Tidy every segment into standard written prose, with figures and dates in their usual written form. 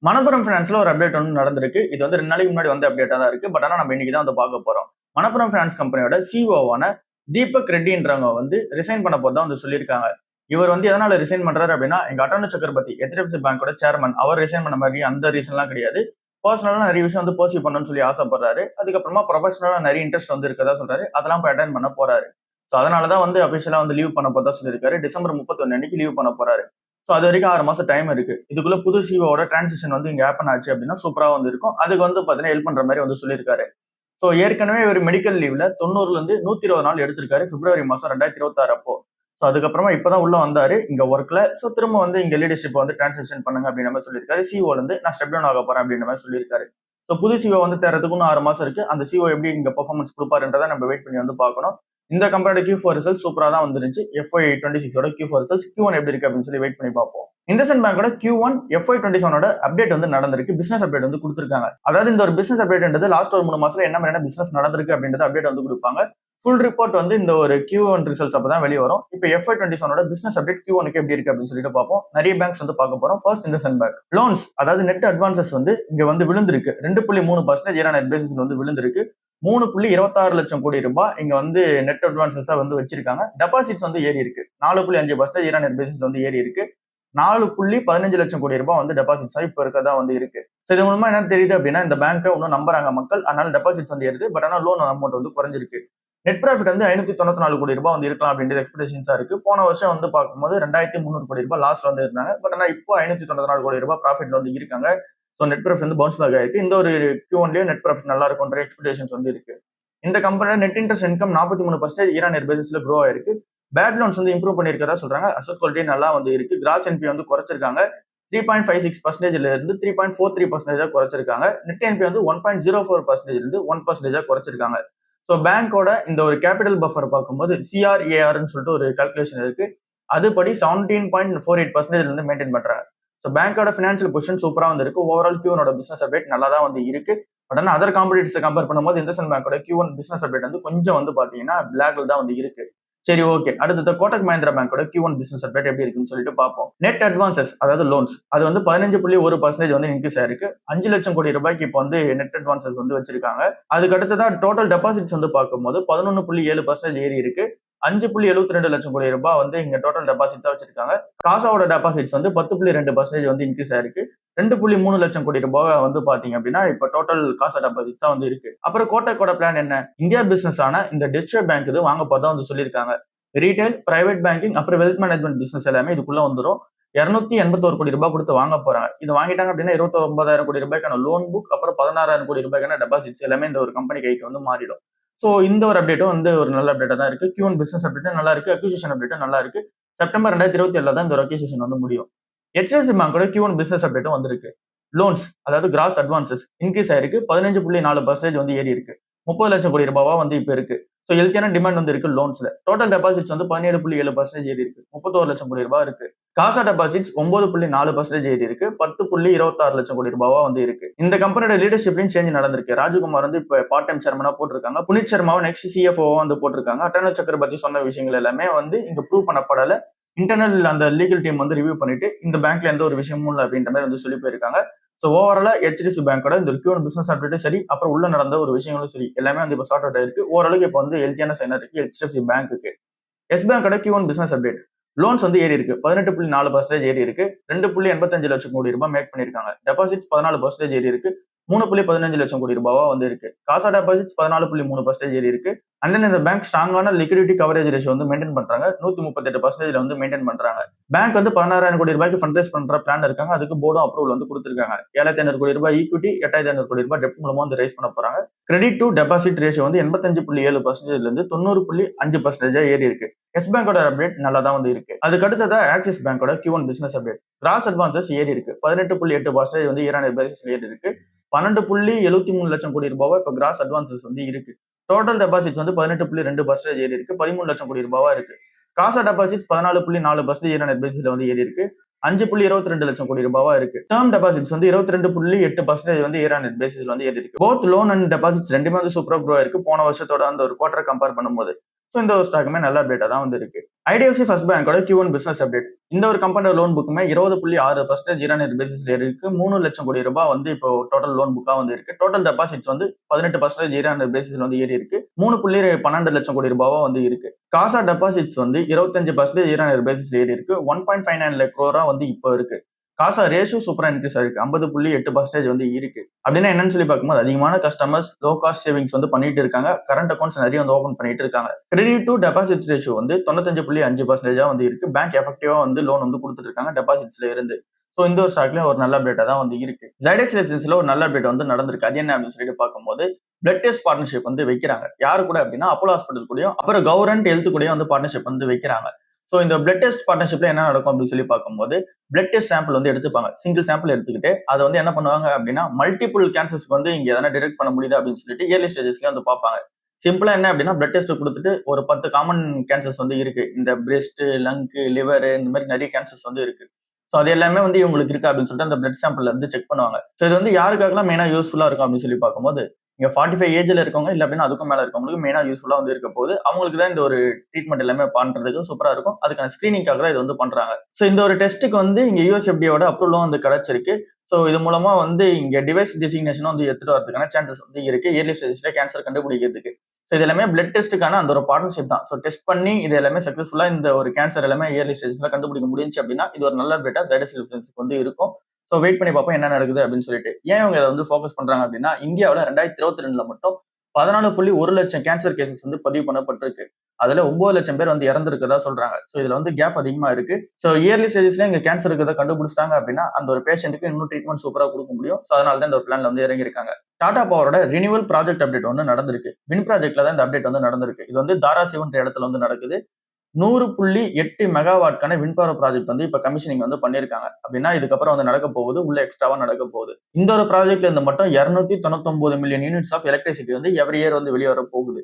மணப்புரம் ஃபினான்ஸ்ல ஒரு அப்டேட் ஒன்று நடந்திருக்கு. இது வந்து 2 நாளைக்கு முன்னாடி வந்த அப்டேட்டா தான் இருக்கு. பட் ஆனா நம்ம இன்னைக்கு தான் வந்து பார்க்க போறோம். மணப்புரம் ஃபினான்ஸ் கம்பெனியோட சிஓவான தீபக் ரெட்டின்றவங்க வந்து ரிசைன் பண்ண போறதா வந்து சொல்லியிருக்காங்க. இவர் வந்து எதனால ரிசைன் பண்றாரு அப்படின்னா, எங்க அட்டானு சக்கரவர்த்தி HDFC பேங்கோட சேர்மன் அவர் ரிசைன் பண்ண மாதிரி அந்த ரீசன்லாம் கிடையாது. பர்சனலா நிறைய விஷயம் வந்து பர்சியூ பண்ணணும்னு சொல்லி ஆசைப்படுறாரு. அதுக்கப்புறமா ப்ரொஃபஷனலா நிறைய இன்ட்ரெஸ்ட் வந்து இருக்கதா சொல்றாரு. அதெல்லாம் போய் அட்டன் பண்ண போறாரு. ஸோ அதனால தான் வந்து அஃபிஷியலா வந்து லீவ் பண்ண போறதா சொல்லியிருக்காரு. டிசம்பர் 31 அன்னைக்கு லீவ் பண்ண போறாரு. ஸோ அது வரைக்கும் 6 மாசம் டைம் இருக்கு. இதுக்குள்ள புது சிஓவோட டிரான்சிஷன் வந்து இங்க ஹேப்பன் ஆச்சு அப்படின்னா சூப்பரா வந்து இருக்கும். அதுக்கு வந்து பாத்தீங்கன்னா ஹெல்ப் பண்ற மாதிரி வந்து சொல்லியிருக்காரு. ஸோ ஏற்கனவே ஒரு மெடிக்கல் லீவ்ல 90ல இருந்து 120 நாள் எடுத்திருக்காரு பிப்ரவரி மாசம் 2026 அப்போ. ஸோ அதுக்கப்புறமா இப்பதான் உள்ள வந்தாரு இங்க ஒர்க்ல. ஸோ திரும்ப வந்து இங்க லீடர்ஷிப் வந்து டிரான்சிஷன் பண்ணுங்க அப்படின்ற மாதிரி சொல்லியிருக்காரு. சிஓல இருந்து நான் ஸ்டெப் டவுன் ஆக போறேன் அப்படின்ற மாதிரி சொல்லியிருக்காரு. ஸோ புது சிஓ வந்து தேர்றதுக்கு இன்னும் 6 மாசம் இருக்கு. அந்த சிஓ எப்படி இங்க பெர்ஃபார்மன்ஸ் கொடுப்பாருன்றதை நம்ம வெயிட் பண்ணி வந்து பார்க்கணும். இந்த கம்பெனியோட Q4 ரிசல்ட் சூப்பரா தான் வந்துருச்சு. FY26 Q4 ரிசல்ட் Q1 எப்படி இருக்கு அப்படின்னு சொல்லி வெயிட் பண்ணி பார்ப்போம். இண்டஸ்இண்ட் பேங்கோட Q1 FY27 அப்டேட் வந்து நடந்திருக்கு. பிசினஸ் அப்டேட் வந்து கொடுத்திருக்காங்க. அதாவது இந்த ஒரு பிசினஸ் அப்டேட்ன்றது லாஸ்ட் ஒரு 3 மாசத்துல என்ன மாதிரியான பிசினஸ் நடந்திருக்கு அப்படின்றது அப்டேட் வந்து கொடுப்பாங்க. ஃபுல் ரிப்போர்ட் வந்து இந்த ஒரு Q1 ரிசல்ட்ஸ் அப்பதான் வெளியே வரும். இப்போ FY27 பிசினஸ் அப்டேட் Q1 எப்படி இருக்கு அப்படின்னு சொல்லிட்டு பார்ப்போம். நிறைய பேங்க்ஸ் வந்து பார்க்க போறோம். ஃபர்ஸ்ட் இண்டஸ்இண்ட் பேங்க் லோன்ஸ், அதாவது நெட் அட்வான்சஸ் வந்து இங்க வந்து விழுந்திருக்கு. 2.3% ஏன்னா நெட் பேசிஸ்ல வந்து விழுந்திருக்கு. 3.26 லட்சம் கோடி ரூபாய் இங்க வந்து நெட் அட்வான்சஸா வந்து வச்சிருக்காங்க. டெபாசிட்ஸ் வந்து ஏறி இருக்கு. 4.5% ஈரான் நெட் பேசிஸ்ல வந்து ஏறி இருக்கு. 4.15 லட்சம் கோடி ரூபாய் வந்து டெபாசிட்ஸ் இப்ப இருக்கதா வந்து இருக்கு. இது மூலமா என்ன தெரியுது அப்படின்னா இந்த பேங்கை இன்னும் நம்புறாங்க மக்கள். அதனால டெபாசிட்ஸ் வந்து ஏறுது. பட் ஆனா லோன் அமௌண்ட் வந்து குறைஞ்சிருக்கு. நெட் ப்ராஃபிட் வந்து 594 கோடி ரூபாய் வந்து இருக்கலாம் அப்படின்றது எக்ஸ்பெக்டேஷன்ஸா இருக்கு. போன வருஷம் வந்து பார்க்கும்போது 2300 கோடி ரூபாய் லாஸ்ல வந்து இருந்தாங்க. பட் ஆனா இப்போ 594 கோடி ரூபாய் ப்ராஃபிட்ல வந்து இருக்காங்க. ஸோ நெட் ப்ராஃபிட் வந்து பவுன்ஸ் பேக் ஆயிருக்கு. இந்த ஒரு Q1லயே நெட் ப்ராஃபிட் நல்லா இருக்கும்ன்ற எக்ஸ்பெக்டேஷன்ஸ் வந்து இருக்கு. இந்த கம்பெனியோட நெட் இன்ட்ரெஸ்ட் இன்கம் 43% ஈரான் நெட் பேசிஸ்ல க்ரோ ஆயிருக்கு. பேட் லோன்ஸ் வந்து இம்ப்ரூவ் பண்ணிருக்கதா சொல்றாங்க. அசட் குவாலிட்டி நல்லா வந்து இருக்கு. கிராஸ் என்பி வந்து குறைச்சிருக்காங்க. 3.56% இருந்து 3.43% குறைச்சிருக்காங்க. நெட் என்பி வந்து 1.04% இருந்து 1% குறைச்சிருக்காங்க. ஸோ பேங்கோட இந்த ஒரு கேபிட்டல் பஃபர் பார்க்கும்போது CRARன்னு சொல்லிட்டு ஒரு கால்குலேஷன் இருக்கு. அதுபடி 17.48% வந்து மெயின்டைன் பண்றாங்க. ஸோ பேங்கோட ஃபினான்ஷியல் பொசிஷன் சூப்பரா வந்து இருக்கு. ஓவரால் Q1 பிசினஸ் அப்டேட் நல்லா தான் வந்து இருக்கு. பட் ஆனால் அதர் காம்படிட்டர்ஸ் கம்பேர் பண்ணும்போது இண்டஸ்இண்ட் பேங்கோட Q1 பிசினஸ் அப்டேட் வந்து கொஞ்சம் வந்து பாத்தீங்கன்னா பிளாக்ல தான் வந்து இருக்கு. சரி, ஓகே. அடுத்த கோட்டக் மஹிந்திரா பேங்கோட Q1 பிசினஸ் அப்டேட் எப்படி இருக்குன்னு சொல்லிட்டு பார்ப்போம். நெட் அட்வான்சஸ், அதாவது லோன்ஸ், அது வந்து 15.1% வந்து இன்க்ரீஸ் ஆயிருக்கு. 5 லட்சம் கோடி ரூபாய்க்கு இப்போ வந்து நெட் அட்வான்சஸ் வந்து வச்சிருக்காங்க. அதுக்கு அடுத்ததா டோட்டல் டெபாசிட்ஸ் வந்து பார்க்கும்போது 11.7% ஏறி இருக்கு. 5.72 லட்சம் கோடி ரூபாய் வந்து இங்க டோட்டல் டெபாசிட்ஸா வச்சிருக்காங்க. காசாவோட டெபாசிட்ஸ் வந்து 10.2% வந்து இன்க்ரீஸ் ஆயிருக்கு. 2.3 லட்சம் கோடி ரூபாய் வந்து பாத்தீங்க அப்படின்னா இப்ப டோட்டல் காசா டெபாசிட்ஸா வந்து இருக்கு. அப்புறம் கோட்டக்கோட பிளான் என்ன? இந்தியா பிசினஸ் ஆன இந்த டிஜிட்டல் பேங்க் இது வாங்க போறதா வந்து சொல்லியிருக்காங்க. ரீட்டைல், பிரைவேட் பேங்கிங், அப்புறம் வெல்த் மேனேஜ்மெண்ட் பிசினஸ் எல்லாமே இதுக்குள்ள வந்துடும். 281 கோடி ரூபாய் கொடுத்து வாங்க போறாங்க. இது வாங்கிட்டாங்க அப்படின்னா 29,000 கோடி ரூபாய்க்கான லோன் புக், அப்புறம் 16,000 கோடி ரூபாய்க்கான டெபாசிட்ஸ் எல்லாமே இந்த ஒரு கம்பெனி கைக்கு வந்து மாறிடும். ஸோ இந்த ஒரு அப்டேட்டும் வந்து ஒரு நல்ல அப்டேட்டா தான் இருக்கு. Q1 பிசினஸ் அப்டேட்டும் நல்லா இருக்கு. அக்யூசிஷன் அப்டேட்டும் நல்லா இருக்கு. செப்டம்பர் 2027 தான் இந்த ஒரு அக்யூசிஷன் வந்து முடியும். HDFC பேங்கோட Q1 பிசினஸ் அப்டேட்டும் வந்திருக்கு. லோன்ஸ், அதாவது கிராஸ் அட்வான்சஸ் இன்க்ரீஸ் ஆயிருக்கு. 15.4% வந்து ஏறி இருக்கு. 30 லட்சம் கோடி ரூபாவா வந்து இப்ப இருக்கு. ஸோ ஹெல்த்தியான டிமாண்ட் வந்து இருக்கு லோன்ஸ்ல. டோட்டல் டெபாசிட்ஸ் வந்து 17.7% ஏறி இருக்கு. 31 லட்சம் கோடி ரூபாய் இருக்கு. காசா டெபாசிட்ஸ் 9.4% ஏறி இருக்கு. 10.26 லட்சம் கோடி ரூபாவா வந்து இருக்கு. இந்த கம்பெனியோட லீடர்ஷிப்லையும் சேஞ்ச் நடந்திருக்கு. ராஜகுமார் வந்து இப்ப பார்ட் டைம் சேர்மனா போட்டிருக்காங்க. புனித் சர்மாவை நெக்ஸ்ட் CFO வந்து போட்டிருக்காங்க. அட்டானு சக்கரவர்த்தி சொன்ன விஷயங்கள் எல்லாமே வந்து இங்க ப்ரூவ் பண்ணப்படல. இன்டர்னல் அந்த லீகல் டீம் வந்து ரிவ்யூ பண்ணிட்டு இந்த பேங்க்ல எந்த ஒரு விஷயமும் இல்லை அப்படின்ற மாதிரி வந்து சொல்லி போயிருக்காங்க. ஸோ ஓவராலா HDFC பேங்கோட இந்த Q1 பிசினஸ் அப்டேட்டும் சரி, அப்புறம் உள்ள நடந்த ஒரு விஷயங்களும் சரி, எல்லாமே வந்து இப்போ சார்ட் அவுட் ஆயிருக்கு. ஓரளவுக்கு இப்போ வந்து ஹெல்த்தியான சைனா இருக்கு HDFC பேங்க்குக்கு. எஸ் பேங்கோட Q1 பிசினஸ் அப்டேட். லோன்ஸ் வந்து ஏறி இருக்கு. 18.4% ஏறி இருக்கு. 2.85 லட்சம் கோடி ரூபாய் மேக் பண்ணிருக்காங்க. டெபாசிட்ஸ் 14% ஏறி இருக்கு. 3.15 லட்சம் கோடி ரூபாவா வந்து இருக்கு. காசா டெபாசிட்ஸ் 14.3% ஏறி இருக்கு. அண்ட் தென் இந்த பேங்க் ஸ்ட்ராங்கான லிக்விடிட்டி கவரேஜ் ரேஷியோ வந்து மெயின்டைன் பண்றாங்க. 138% வந்து மெயின்டைன் பண்றாங்க. பேங்க் வந்து 16,000 கோடி ரூபாய்க்கு ஃபண்ட் ரைஸ் பண்ற பிளான் இருக்காங்க. அதுக்கு போர்டும் அப்ரூவல் வந்து கொடுத்திருக்காங்க. 7,500 கோடி ரூபாய் ஈக்விட்டி, 8,500 கோடி ரூபாய் டெப்ட் மூலமா வந்து ரைஸ் பண்ண போறாங்க. கிரெடிட் டு டெபாசிட் ரேஷியோ வந்து 85.7% இருந்து 90.5% ஏறி இருக்கு. எஸ் பேங்கோட அப்டேட் நல்லா தான் வந்து இருக்கு. அதுக்கு அடுத்ததா ஆக்சிஸ் பேங்கோட Q1 business update. Cross advances ஏறி இருக்கு. 18.8% வந்து ஈரான் பேசிஸ்ல ஏறி இருக்கு. 12.73 லட்சம் கோடி ரூபாய் இப்ப கிராஸ் அட்வான்சஸ் வந்து இருக்கு. டோட்டல் டெபாசிட்ஸ் வந்து 18.2% ஏறி இருக்கு. 13 லட்சம் கோடி ரூபாவா இருக்கு. காசா டெபாசிட்ஸ் 14.4% ஈரான் பேசிஸ்ல வந்து ஏறி இருக்கு. 5.22 லட்சம் கோடி ரூபாவா இருக்கு. டேர்ம் டெபாசிட்ஸ் வந்து 22.8% வந்து ஈரான் பேசிஸ்ல வந்து ஏறி இருக்கு. போத் லோன் அண்ட் டெபாசிட்ஸ் ரெண்டுமே வந்து சூப்பரா க்ரோ ஆயிருக்கு போன வருஷத்தோட அந்த ஒரு குவார்டர் கம்பேர் பண்ணும்போது. ஸோ இந்த ஒரு ஸ்டாக்குமே நல்ல அப்டேட்டா தான் வந்து இருக்கு. ஐடிஎஃப்சி ஃபர்ஸ்ட் பேங்கோட Q1 பிசினஸ் அப்டேட். இந்த ஒரு கம்பெனியோட லோன் புக்குமே 20.6% இயர் பேசிஸ்ல இருக்கு. 3 லட்சம் கோடி ரூபாய் வந்து இப்போ டோட்டல் லோன் புக்கா வந்து இருக்கு. டோட்டல் டெபாசிட்ஸ் வந்து 18% இயர் பேசிஸ்ல வந்து ஏறி இருக்கு. 3.12 லட்சம் கோடி ரூபாவா வந்து இருக்கு. காசா டெபாசிட்ஸ் வந்து 25% இயர் பேசிஸ்ல ஏறி இருக்கு. 1.59 லேக் crore வந்து இப்போ இருக்கு. காசா ரேஷியோ சூப்பரா இன்க்ரீஸ் ஆயிருக்கு. 50.8% வந்து இருக்கு. அப்படின்னா என்னன்னு சொல்லி பார்க்கும்போது அதிகமான கஸ்டமர்ஸ் லோ காஸ்ட் சேவிங்ஸ் வந்து பண்ணிட்டு இருக்காங்க. கரண்ட் அக்கௌண்ட்ஸ் நிறைய வந்து ஓபன் பண்ணிட்டு இருக்காங்க. கிரெடிட் டு டெபாசிட் ரேஷியோ வந்து 95.5% வந்து இருக்கு. பேங்க் எஃபெக்டிவா வந்து லோன் வந்து கொடுத்துட்டு இருக்காங்க டெபாசிட்ஸ்ல இருந்து. ஸோ இந்த ஒரு ஸ்டாக்லயும் ஒரு நல்ல அப்டேட்டா தான் வந்து இருக்கு. ஜைடெக்ஸ் லைசன்ஸ்ல ஒரு நல்ல அப்டேட் வந்து நடந்திருக்கு. அது என்ன அப்படின்னு சொல்லிட்டு பார்க்கும்போது பிளட் டெஸ்ட் பார்ட்னர்ஷிப் வந்து வைக்கிறாங்க. யாரு கூட அப்படின்னா அப்போலோ ஹாஸ்பிட்டல் கூடயும் அப்புறம் கவர்மெண்ட் ஹெல்த் கூடயும் வந்து பார்ட்னர்ஷிப் வந்து வைக்கிறாங்க. ஸோ இந்த பிளட் டெஸ்ட் பார்ட்னர்ஷிப்ல என்ன நடக்கும் அப்படின்னு சொல்லி பார்க்கும்போது பிளட் டெஸ்ட் சாம்பிள் வந்து எடுத்துப்பாங்க. சிங்கிள் சாம்பிள் எடுத்துக்கிட்டு அதை வந்து என்ன பண்ணுவாங்க அப்படின்னா மல்டிபிள் கேன்சர்ஸ்க்கு வந்து இங்க எதனா டிடெக்ட் பண்ண முடியுது அப்படின்னு சொல்லிட்டு இயர்லி ஸ்டேஜஸ்ல வந்து பார்ப்பாங்க. சிம்பிளா என்ன அப்படின்னா பிளட் டெஸ்ட் கொடுத்துட்டு ஒரு 10 காமன் கேன்சர்ஸ் வந்து இருக்கு. இந்த பிரெஸ்ட், லங், லிவர் இந்த மாதிரி நிறைய கேன்சர்ஸ் வந்து இருக்கு. ஸோ அது எல்லாமே வந்து இவங்களுக்கு இருக்கு அப்படின்னு சொல்லிட்டு அந்த பிளட் சாம்பிள் வந்து செக் பண்ணுவாங்க. ஸோ இது வந்து யாருக்காகலாம் மெயினா யூஸ்ஃபுல்லா இருக்கும் அப்படின்னு சொல்லி பார்க்கும்போது இங்க 45 ஏஜ்ல இருக்கவங்க இல்ல அப்படின்னா அதுக்கும் மேல இருக்கவங்களுக்கு மெயினா யூஸ்ஃபுல்லா வந்து இருக்க போது அவங்களுக்கு தான் இந்த ஒரு ட்ரீட்மெண்ட் எல்லாமே பண்றதுக்கு சூப்பரா இருக்கும். அதுக்கான ஸ்கிரீனிங்காக தான் இது வந்து பண்றாங்க. ஸோ இந்த ஒரு டெஸ்ட்டுக்கு வந்து இங்க யூஎஸ்எஃப்டியோட அப்ரூவலும் வந்து கிடைச்சிருக்கு. ஸோ இது மூலமா வந்து இங்க டிவைஸ் டெசிக்னேஷன் வந்து எடுத்துட்டு வரதுக்கான சான்சஸ் வந்து இருக்கு இயர்லி ஸ்டேஜஸ்ல கேன்சர் கண்டுபிடிக்கிறதுக்கு. ஸோ இது எல்லாமே பிளட் டெஸ்ட்டுக்கான அந்த ஒரு பார்ட்னர்ஷிப் தான். ஸோ டெஸ்ட் பண்ணி இது எல்லாமே சக்சஸ்ஃபுல்லா இந்த ஒரு கேன்சர் எல்லாமே இயர்லி ஸ்டேஜஸ்ல கண்டுபிடிக்க முடிஞ்சு அப்படின்னா இது ஒரு நல்ல அப்டேட்டா ஜைடஸ் லைசன்ஸ்க்கு வந்து இருக்கும். ஸோ வெயிட் பண்ணி பார்ப்போம் என்ன நடக்குது அப்படின்னு சொல்லிட்டு. ஏன் இவங்க இதை வந்து ஃபோக்கஸ் பண்றாங்க அப்படின்னா இந்தியாவில் 2022 மட்டும் 14.1 லட்சம் கேன்சர் கேசஸ் வந்து பதிவு பண்ணப்பட்டிருக்கு. அதுல 9 லட்சம் பேர் வந்து இறந்துருக்கதா சொல்றாங்க. ஸோ இதுல வந்து கேப் அதிகமா இருக்கு. ஸோ இயர்லி ஸ்டேஜஸ்ல இங்க கேன்சர் இருக்கிறத கண்டுபிடிச்சிட்டாங்க அப்படின்னா அந்த ஒரு பேஷண்ட்டுக்கு இன்னும் ட்ரீட்மெண்ட் சூப்பரா கொடுக்க முடியும். ஸோ அதனால தான் இந்த ஒரு பிளான்ல வந்து இறங்கியிருக்காங்க. டாடா பவரோட ரினியூவல் ப்ராஜெக்ட் அப்டேட் வந்து நடந்திருக்கு. வின் ப்ராஜெக்ட்ல தான் இந்த அப்டேட் வந்து நடந்திருக்கு. இது வந்து தாராசிவன்ற இடத்துல வந்து நடக்குது. 100.8 மெகாவாட்கான விண்ட் பவர் ப்ராஜெக்ட் வந்து இப்ப கமிஷனிங் வந்து பண்ணிருக்காங்க. அப்படின்னா இதுக்கப்புறம் வந்து நடக்க போகுது. உள்ள எக்ஸ்ட்ராவா நடக்க போகுது. இந்த ஒரு ப்ராஜெக்ட்ல இருந்து மட்டும் 299 மில்லியன் யூனிட்ஸ் ஆஃப் எலக்ட்ரிசிட்டி வந்து எவ்ரி இயர் வந்து வெளியே வர போகுது.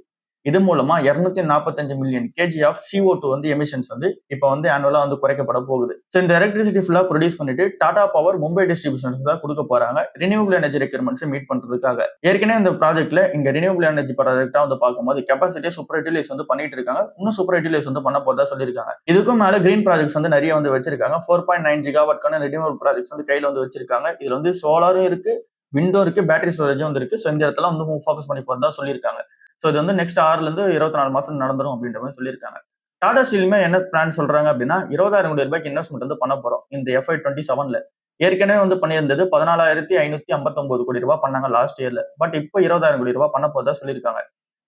இது மூலமா 245 மில்லியன் கேஜி ஆஃப் CO2 வந்து எமிஷன்ஸ் வந்து இப்ப வந்து ஆனுவலா வந்து குறைக்கப்பட போகுது. ஸோ இந்த எலக்ட்ரிசிட்டி ஃபுல்லா ப்ரொடியூஸ் பண்ணிட்டு டாடா பவர் மும்பை டிஸ்ட்ரிபியூஷன்ஸ் தான் கொடுக்க போறாங்க ரினியூவபிள் எனர்ஜி ரெக்யர்மெண்ட்ஸ் மீட் பண்றதுக்காக. ஏற்கனவே இந்த ப்ராஜெக்ட்ல இங்க ரினியூவபிள் எனர்ஜி ப்ராஜெக்டா வந்து பார்க்கும்போது கெபாசிட்டி சூப்பர் யூட்டிலைஸ் வந்து பண்ணிட்டு இருக்காங்க. இன்னும் சூப்பர் யூட்டிலைஸ் வந்து பண்ண போறதா சொல்லியிருக்காங்க. இதுக்கும் மேல கிரீன் ப்ராஜெக்ட்ஸ் வந்து நிறைய வந்து வச்சிருக்காங்க. 4.9 ஜிகாவாட்கான ரினியூவபிள் ப்ராஜெக்ட்ஸ் வந்து கையில வந்து வச்சிருக்காங்க. இதுல வந்து சோலாரும் இருக்கு, விண்டோ இருக்கு, பேட்டரி ஸ்டோரேஜும் வந்து இருக்கு. ஸோ இந்த இடத்துல வந்து ஃபோக்கஸ் பண்ணி போறதா சொல்லியிருக்காங்க. ஸோ இது வந்து நெக்ஸ்ட் 6ல இருந்து 24 மாசம் நடந்துரும் அப்படின்ற மாதிரி சொல்லியிருக்காங்க. டாடா ஸ்டீலுமே என்ன பிளான் சொல்றாங்க அப்படின்னா 20,000 கோடி ரூபாய்க்கு இன்வெஸ்ட்மெண்ட் வந்து பண்ண போறோம் இந்த FY27ல. ஏற்கனவே வந்து பண்ணியிருந்தது 14,559 கோடி ரூபாய் பண்ணாங்க லாஸ்ட் இயர்ல. பட் இப்போ 20,000 கோடி ரூபாய் பண்ண போறதா சொல்லியிருக்காங்க.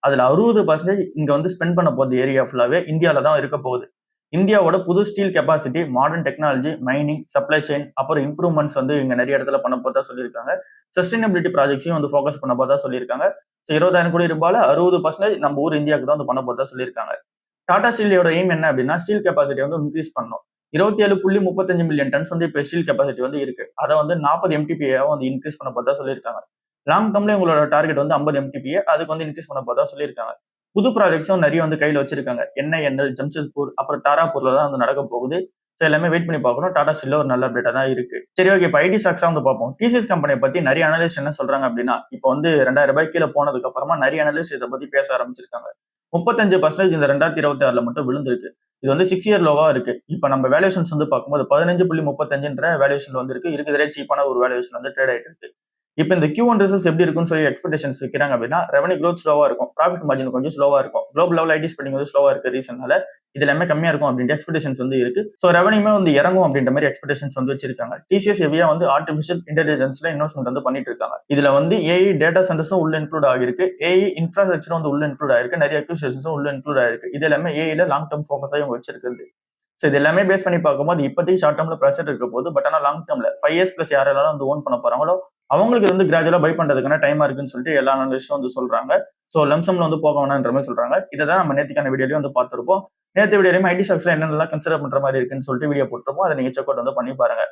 அதுல 60% இங்க வந்து ஸ்பெண்ட் பண்ண போகுது ஏரியா ஃபுல்லாவே இந்தியாவில தான் இருக்க போகுது. இந்தியாவோட புது steel capacity, modern technology, mining, supply chain, அப்புறம் இம்ப்ரூவ்மெண்ட்ஸ் வந்து இங்க நிறைய இடத்துல பண்ண போறதா சொல்லியிருக்காங்க. சஸ்டைனபிலிட்டி ப்ராஜெக்ட்ஸையும் வந்து ஃபோக்கஸ் பண்ண போறதா சொல்லியிருக்காங்க. ஸோ 20,000 கோடி ரூபாயில 60% நம்ம ஊர் இந்தியாவுக்கு தான் வந்து பண்ண போறதா சொல்லியிருக்காங்க. டாடா ஸ்டீலோட எய்ம் என்ன அப்படின்னா ஸ்டீல் கெபாசிட்டி வந்து இன்க்ரீஸ் பண்ணணும். 27.35 மில்லியன் டன்ஸ் வந்து இப்போ ஸ்டீல் கெபாசிட்டி வந்து இருக்கு. அதை வந்து 40 MTPA வந்து இன்க்ரீஸ் பண்ண போறதா சொல்லியிருக்காங்க. லாங் டேர்ம்ல உங்களோட டார்கெட் வந்து 50 MTPA அதுக்கு வந்து இன்க்ரீஸ் பண்ண போறதா சொல்லியிருக்காங்க. புது ப்ராஜெக்ட்ஸும் நிறைய வந்து கையில வச்சிருக்காங்க. NINL, ஜம்ஷெட்பூர், அப்புறம் தாராப்பூர்ல தான் வந்து நடக்க போகுது. ஸோ எல்லாமே வெயிட் பண்ணி பார்க்கணும். டாடா ஸ்டீல்ல ஒரு நல்ல அப்டேட்டா தான் இருக்கு. சரி, ஓகே. இப்போ ஐடி ஸ்டாக்ஸா வந்து பார்ப்போம். TCS கம்பெனியை பத்தி நிறைய அனலிஸ்ட் என்ன சொல்றாங்க அப்படின்னா இப்போ வந்து 2,000 ரூபாய் கீழே போனதுக்கு அப்புறமா நிறைய அனலிஸ்ட் இதை பத்தி பேச ஆரம்பிச்சிருக்காங்க. 35% இந்த 2026ல மட்டும் விழுந்திருக்கு. இது வந்து 6 இயர் லோவா இருக்கு. இப்போ நம்ம வேல்யூஷன்ஸ் வந்து பார்க்கும்போது 15.35ன்ற வேல்யூஷன் வந்து இருக்கு. இருக்கிறதே சீப்பான ஒரு வேல்யூஷன் வந்து ட்ரேட் ஆயிட்டு இருக்கு. இப்போ இந்த Q1 ரிசல்ட்ஸ் எப்படி இருக்குன்னு சொல்லி எக்ஸ்பெக்டேஷன்ஸ் வைக்கிறாங்க அப்படின்னா ரெவன்யூ growth ஸ்லோவா இருக்கும், ப்ராஃபிட் மார்ஜின் கொஞ்சம் ஸ்லோவா இருக்கும். குளோபல் லெவல் ஐடி ஸ்பெண்டிங் வந்து ஸ்லோவா இருக்க ரீசனால இது எல்லாமே கம்மியா இருக்கும் அப்படின்ற எக்ஸ்பெக்டேஷன்ஸ் வந்து இருக்கு. ஸோ ரெவன்யூமே வந்து இறங்கும் அப்படின்ற மாதிரி எக்ஸ்பெக்டேஷன்ஸ் வந்து வச்சிருக்காங்க. TCS ஹெவியா வந்து ஆர்டிஃபிஷியல் இன்டெலிஜென்ஸ்ல இன்வெஸ்ட்மெண்ட் வந்து பண்ணிட்டு இருக்காங்க. இதுல வந்து AI டேட்டா சென்டர்ஸும் உள்ள இன்க்ளூட் ஆகிருக்கு, AI இன்ஃப்ராஸ்ட்ரக்சரும் வந்து உள்ள இன்க்ளூட் ஆயிருக்கு, நிறைய அக்யூசியேஷன்ஸும் உள்ள இன்க்ளூட் ஆயிருக்கு. இது எல்லாமே AI லாங் டேர்ம் ஃபோக்கஸா இவங்க வச்சிருக்குது. ஸோ இது எல்லாமே பேஸ் பண்ணி பார்க்கும்போது இப்போதைக்கு ஷார்ட் டேர்ம்ல ப்ரெஷர் இருக்க போது. பட் ஆனால் லாங் டேர்ம்ல 5 இயர்ஸ் பிளஸ் யாரெல்லாம் வந்து ஓன் பண்ண போறாங்களோ அவங்களுக்கு வந்து கிராஜுவலா பை பண்றதுக்கான டைமா இருக்குன்னு சொல்லிட்டு எல்லா அனலிஸ்டும் வந்து சொல்றாங்க. ஸோ லம்சம்ல வந்து போக வேணான்ற மாதிரி சொல்றாங்க. இதை தான் நம்ம நேற்றுக்கான வீடியோலயும் வந்து பார்த்துருப்போம். நேற்று வீடியோலையும் ஐடி ஸ்டாக்ஸ்ல என்னென்னலாம் கன்சிடர் பண்ற மாதிரி இருக்குன்னு சொல்லிட்டு வீடியோ போட்டிருப்போம். அதை நீங்க செக் அவுட் வந்து பண்ணி பாருங்க.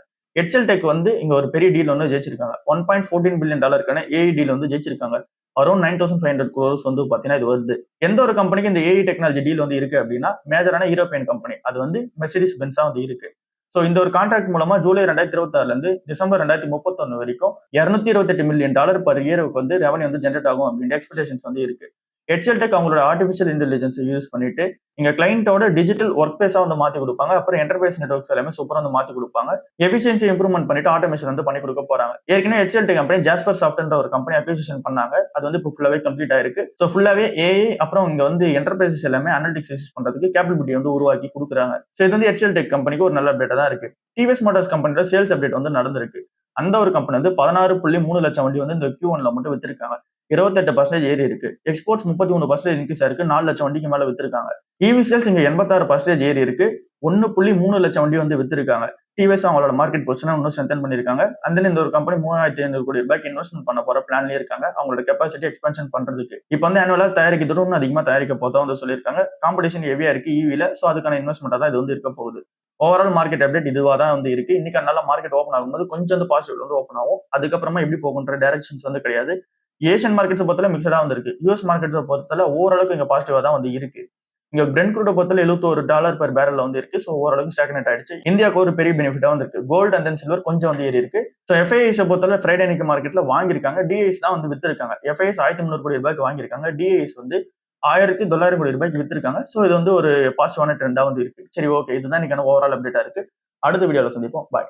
HCLTech வந்து இங்க ஒரு பெரிய டீல் வந்து ஜெயிச்சிருக்காங்க. $1.14 பில்லியன் AI டீல் வந்து ஜெயிச்சிருக்காங்க. அரௌண்ட் 9,500 crores வந்து பாத்தீங்கன்னா இது வருது. எந்த ஒரு கம்பெனிக்கு இந்த AI டெக்னாலஜி டீல் வந்து இருக்கு அப்படின்னா மேஜரான யூரோப்பியன் கம்பெனி, அது வந்து மெர்சிடிஸ் பென்ஸா வந்து இருக்கு. ஸோ இந்த ஒரு கான்ட்ராக்ட் மூலமா ஜூலை 2026ல இருந்து டிசம்பர் 2031 வரைக்கும் $228 மில்லியன் பர் இயருக்கு வந்து ரெவன்யூ வந்து ஜென்ரேட் ஆகும் அப்படின்ற எக்ஸ்பெக்டேஷன்ஸ் வந்து இருக்கு. ஹெச்எல் டெக் அவங்களோட ஆர்டிஃபிஷியல் இன்டெலிஜென்ஸ் யூஸ் பண்ணிட்டு இங்க கிளைண்டோட டிஜிட்டல் ஒர்க் பிளேஸா வந்து மாத்தி கொடுப்பாங்க. அப்புறம் என்டர்பிரைஸ் நெட்வொர்க்ஸ் எல்லாமே சூப்பரா வந்து மாத்தி கொடுப்பாங்க. எஃபிஷியன்சி இம்ப்ரூவ்மெண்ட் பண்ணிட்டு ஆட்டோமேஷன் வந்து பண்ணி கொடுக்க போறாங்க. ஏற்கனவே ஹெச்எல் டெக் கம்பெனி ஜாஸ்பர் சாஃப்ட்ன்ற ஒரு கம்பெனி அக்விசிஷன் பண்ணாங்க. அது வந்து இப்போ ஃபுல்லாவே கம்ப்ளீட் ஆயிருக்கு. ஸோ ஃபுல்லாவே ஏஐ அப்புறம் இங்க வந்து என்டர்பிரைசஸ் எல்லாமே அனலிட்டிக்ஸ் யூஸ் பண்றதுக்கு கேப்பபிலிட்டி வந்து உருவாக்கி கொடுக்குறாங்க. ஸோ இது வந்து ஹெச்எல் டெக் கம்பெனிக்கு ஒரு நல்ல அப்டேட்டா தான் இருக்கு. டிவிஎஸ் மோட்டார்ஸ் கம்பெனியோட சேல்ஸ் அப்டேட் வந்து நடந்திருக்கு. அந்த ஒரு கம்பெனி வந்து 16.3 லட்சம் வண்டி வந்து இந்த Q1ல மட்டும் வித்திருக்காங்க. 28% ஏறி இருக்கு. எக்ஸ்போர்ட்ஸ் 33% இன்க்ரீஸ் ஆயிருக்கு. 4 லட்சம் வண்டிக்கு மேல வித்திருக்காங்க. இவி சேல்ஸ் இங்க 86% ஏறி இருக்கு. 1.3 லட்சம் வண்டி வந்து வித்திருக்காங்க. டிவிஎஸ் அவங்களோட மார்க்கெட் பொசிஷனை இன்னும் ஸ்ட்ரென்தன் பண்ணிருக்காங்க. அண்ட் தென் இந்த ஒரு கம்பெனி 3500 கோடி ரூபாய்க்கு இன்வெஸ்ட்மெண்ட் பண்ண போற பிளான்லயே இருக்காங்க. அவங்களோட கெப்பாசிட்டி எக்ஸ்பென்ஷன் பண்றதுக்கு. இப்போ வந்து ஆனுவலா தயாரிக்கிறது இன்னும் அதிகமா தயாரிக்க போதா வந்து சொல்லியிருக்காங்க. காம்படிஷன் ஹெவியா இருக்கு ஈவில. ஸோ அதுக்கான இன்வெஸ்ட்மெண்டா தான் இது வந்து இருக்க போகுது. ஓவரால் மார்க்கெட் அப்டேட் இதுவா தான் வந்து இருக்கு. இன்னைக்கு நல்ல மார்க்கெட் ஓப்பன் ஆகும்போது கொஞ்சம் வந்து பாசிட்டிவ் வந்து ஓப்பன் ஆகும். அதுக்கப்புறமா எப்படி போகுன்ற டைரக்ஷன்ஸ் வந்து கிடையாது. ஏஷியன் மார்க்கெட்ஸ் பொறுத்தல மிக்சடா வந்து இருக்கு. யூஎஸ் மார்க்கெட்ஸை பொறுத்தல ஓரளவுக்கு இங்க பாசிட்டிவா தான் வந்து இருக்கு. இங்க பிரெண்ட் க்ரூட பொறுத்தல $71 பெர் பேரல்ல வந்து இருக்கு. ஸோ ஓரளவுக்கு ஸ்டாக்னேட் ஆயிடுச்சு. இந்தியாவுக்கு ஒரு பெரிய பெனிஃபிட்டா வந்து இருக்கு. கோல்டு அண்ட் தென் சில்வர் கொஞ்சம் வந்து ஏறி இருக்கு. ஸோ எஃப்ஐஎஸ் பொறுத்தல ஃப்ரைடே இன்னைக்கு மார்க்கெட்ல வாங்கியிருக்காங்க. டிஐஎஸ் தான் வந்து வித்திருக்காங்க. எஃப்ஐஎஸ் 1300 கோடி ரூபாய்க்கு வாங்கியிருக்காங்க. டிஐஎஸ் வந்து 1900 கோடி ரூபாய்க்கு வித்திருக்காங்க. ஸோ இது வந்து ஒரு பாசிட்டிவான ட்ரெண்டா வந்து இருக்கு. சரி, ஓகே, இதுதான் இன்னைக்கான ஓவரால் அப்டேட்டா இருக்கு. அடுத்த வீடியோல சந்திப்போம். பாய்.